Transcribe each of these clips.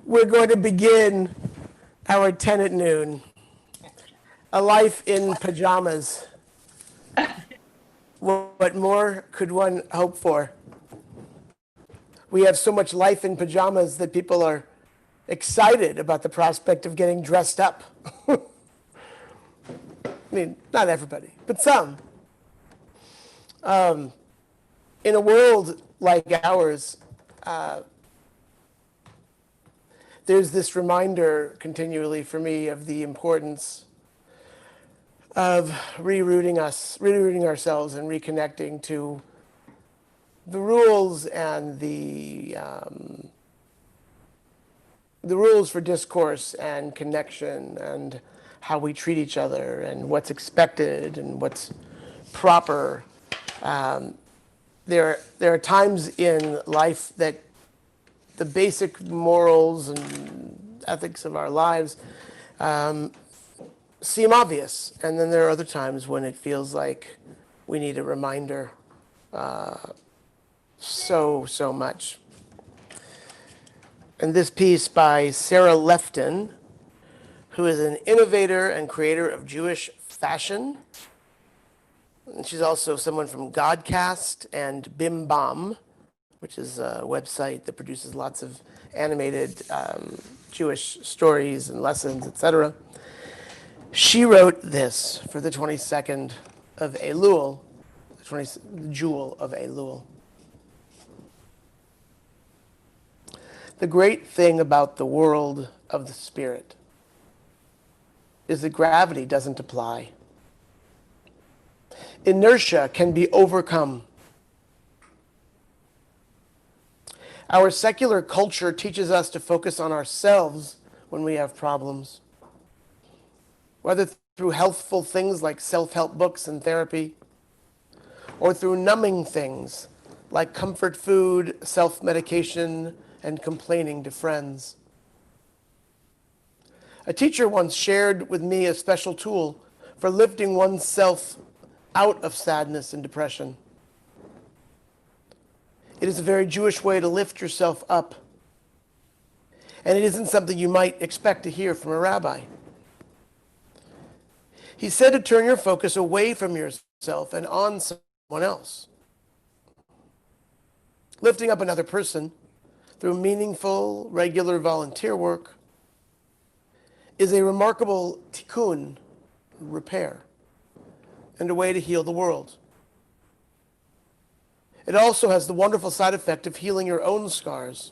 We're going to begin our 10 at noon. A life in pajamas. What more could one hope for? We have so much life in pajamas that people are excited about the prospect of getting dressed up. I mean, not everybody, but some. In a world like ours, there's this reminder continually for me of the importance of rerouting ourselves and reconnecting to the rules and the rules for discourse and connection and how we treat each other and what's expected and what's proper. There are times in life that the basic morals and ethics of our lives seem obvious, and then there are other times when it feels like we need a reminder so much. And this piece by Sarah Lefton, who is an innovator and creator of Jewish fashion. And she's also someone from Godcast and Bim Bam, which is a website that produces lots of animated Jewish stories and lessons, etc. She wrote this for the 22nd of Elul, the jewel of Elul. The great thing about the world of the spirit is that gravity doesn't apply. Inertia can be overcome. Our secular culture teaches us to focus on ourselves when we have problems, whether through healthful things like self-help books and therapy, or through numbing things like comfort food, self-medication, and complaining to friends. A teacher once shared with me a special tool for lifting oneself out of sadness and depression. It is a very Jewish way to lift yourself up, and it isn't something you might expect to hear from a rabbi. He said to turn your focus away from yourself and on someone else. Lifting up another person through meaningful, regular volunteer work is a remarkable tikkun, repair, and a way to heal the world. It also has the wonderful side effect of healing your own scars.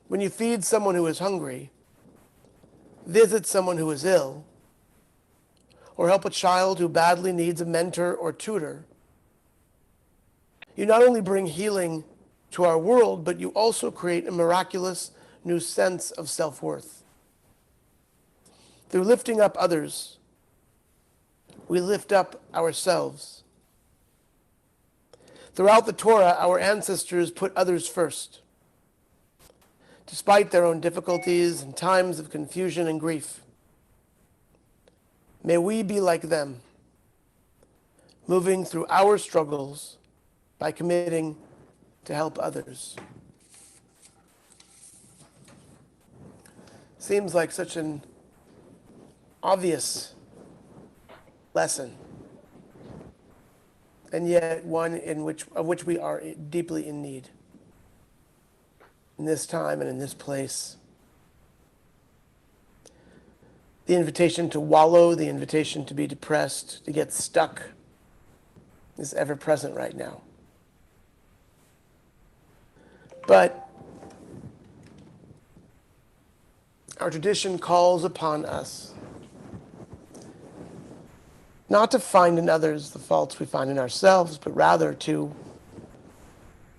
When you feed someone who is hungry, visit someone who is ill, or help a child who badly needs a mentor or tutor, you not only bring healing to our world, but you also create a miraculous new sense of self-worth. Through lifting up others, we lift up ourselves. Throughout the Torah, our ancestors put others first, despite their own difficulties and times of confusion and grief. May we be like them, moving through our struggles by committing to help others. Seems like such an obvious lesson, and yet one of which we are deeply in need in this time and in this place. The invitation to wallow, the invitation to be depressed, to get stuck, is ever present right now. But our tradition calls upon us not to find in others the faults we find in ourselves, but rather to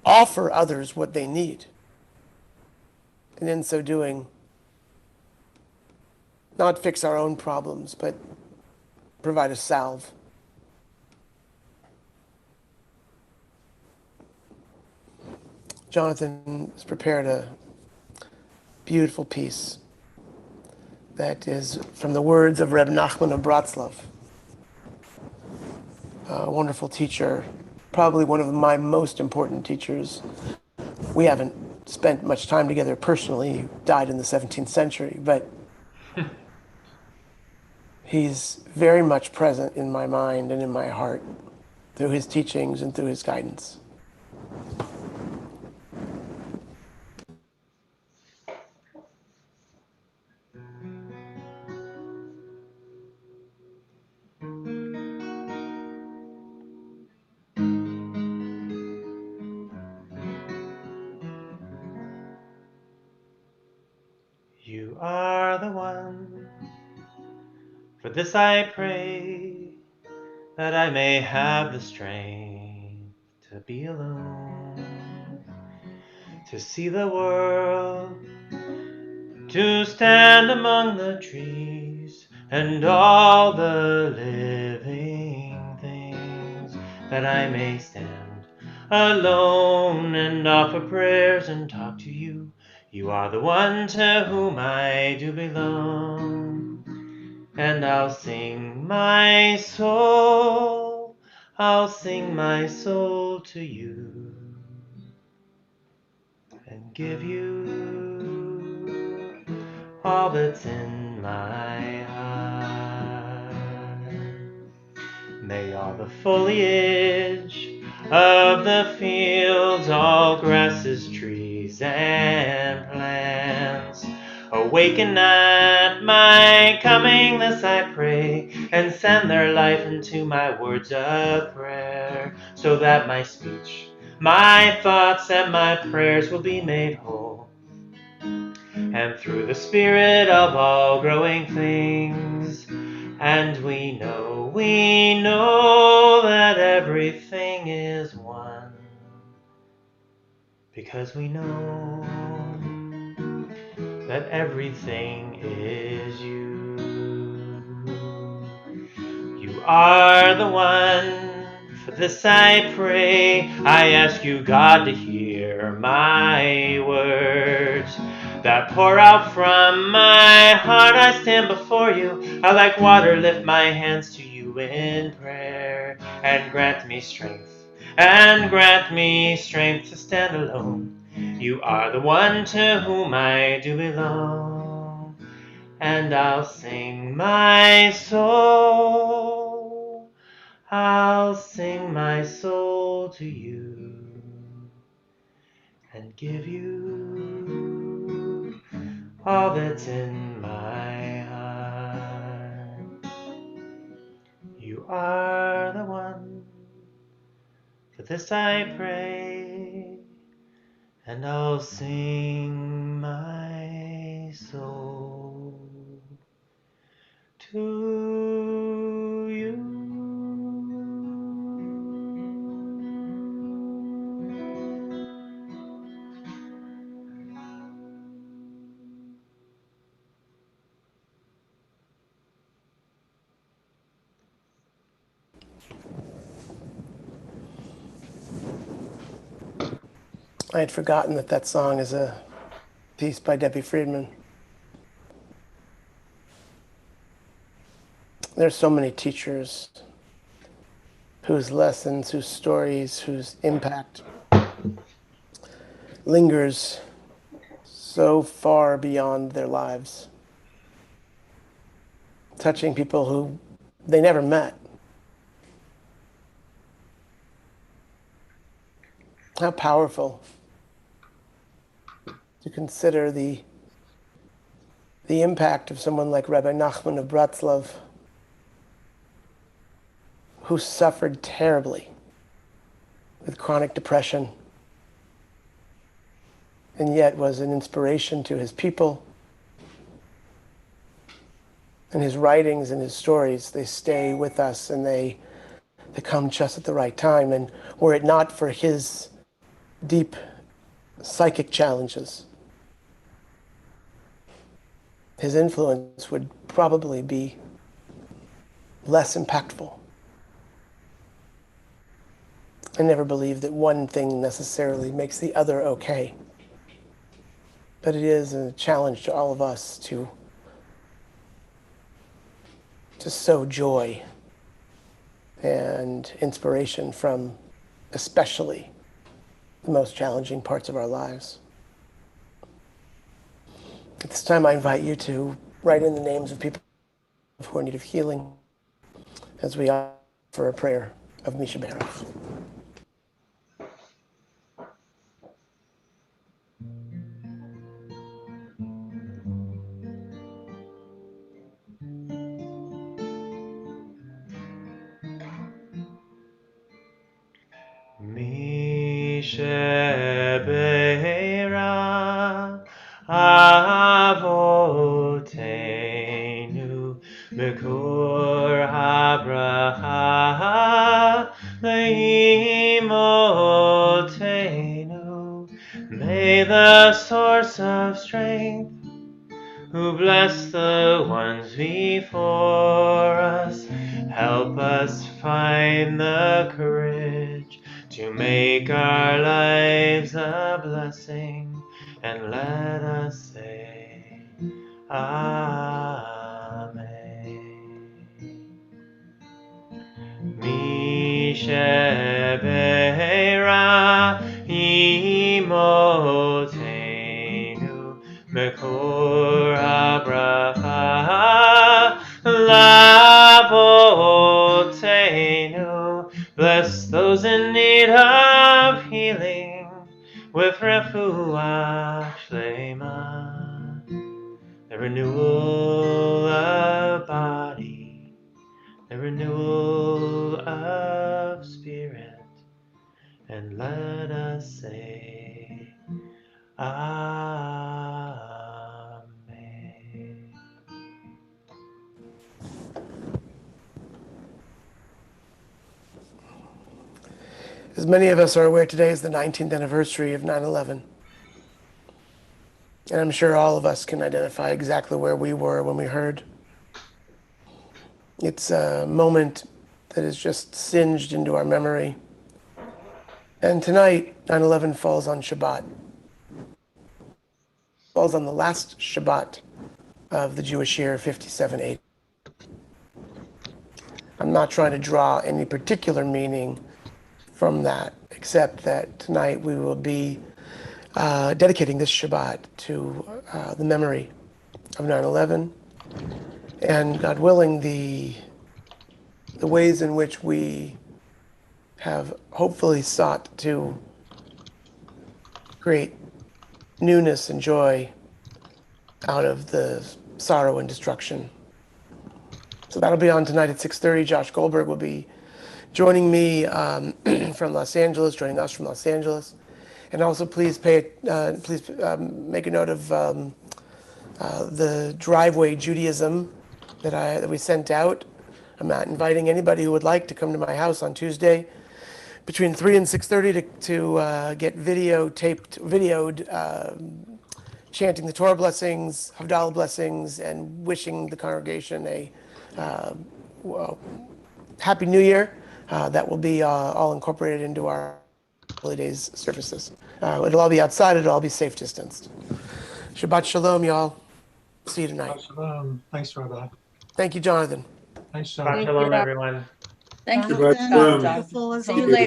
offer others what they need. And in so doing, not fix our own problems, but provide a salve. Jonathan has prepared a beautiful piece that is from the words of Reb Nachman of Bratslav, a wonderful teacher, probably one of my most important teachers. We haven't spent much time together personally. He died in the 17th century, but he's very much present in my mind and in my heart through his teachings and through his guidance. You are the one. For this I pray, that I may have the strength to be alone, to see the world, to stand among the trees and all the living things, that I may stand alone and offer prayers and talk to you. You are the one to whom I do belong. And I'll sing my soul, I'll sing my soul to you, and give you all that's in my heart. May all the foliage of the fields, all grasses, trees, and plants, awaken at my coming, this I pray, and send their life into my words of prayer, so that my speech, my thoughts, and my prayers will be made whole. And through the spirit of all growing things, and we know that everything is one, because we know that everything is you. You are the one, for this I pray. I ask you, God, to hear my words that pour out from my heart. I stand before you, I like water lift my hands to you in prayer, and grant me strength to stand alone. You are the one to whom I do belong, and I'll sing my soul, I'll sing my soul to you, and give you all that's in my heart. You are the one, for this I pray, and I'll sing my soul to you. I had forgotten that that song is a piece by Debbie Friedman. There's so many teachers whose lessons, whose stories, whose impact lingers so far beyond their lives, touching people who they never met. How powerful to consider the impact of someone like Rabbi Nachman of Bratslav, who suffered terribly with chronic depression, and yet was an inspiration to his people. And his writings and his stories, they stay with us, and they come just at the right time. And were it not for his deep psychic challenges, his influence would probably be less impactful. I never believed that one thing necessarily makes the other okay. But it is a challenge to all of us to sow joy and inspiration from especially the most challenging parts of our lives. At this time, I invite you to write in the names of people who are in need of healing as we offer a prayer of Misha Berach. Misha Berach Avotenu Mikor HaBracha Leimotenu. May the source of strength, who bless the ones before us, help us find the courage to make our lives a blessing, and let us say Amen. Mishabera imotenu mekor habracha lavotenu. Bless those in need of healing with refuah shlema, the renewal of body, the renewal of spirit, and let us say Amen. As many of us are aware, today is the 19th anniversary of 9/11. And I'm sure all of us can identify exactly where we were when we heard. It's a moment that is just singed into our memory. And tonight, 9/11 falls on Shabbat. Falls on the last Shabbat of the Jewish year 5780. I'm not trying to draw any particular meaning from that, except that tonight we will be dedicating this Shabbat to the memory of 9/11, and God willing, the ways in which we have hopefully sought to create newness and joy out of the sorrow and destruction. So that'll be on tonight at 6:30. Josh Goldberg will be joining me from Los Angeles, joining us from Los Angeles. And also please make a note of the driveway Judaism that we sent out. I'm not inviting anybody who would like to come to my house on Tuesday between 3 and 6:30 to get videoed chanting the Torah blessings, Havdalah blessings, and wishing the congregation a Happy New Year. That will be all incorporated into our holidays services. It'll all be outside. It'll all be safe distanced. Shabbat shalom, y'all. See you tonight. Shalom. Thanks, Rabbi. Thank you, Jonathan. Thanks, Shabbat Jonathan. shalom, everyone. Thank you, Shabbat shalom. Jonathan. Beautiful as See you always. later.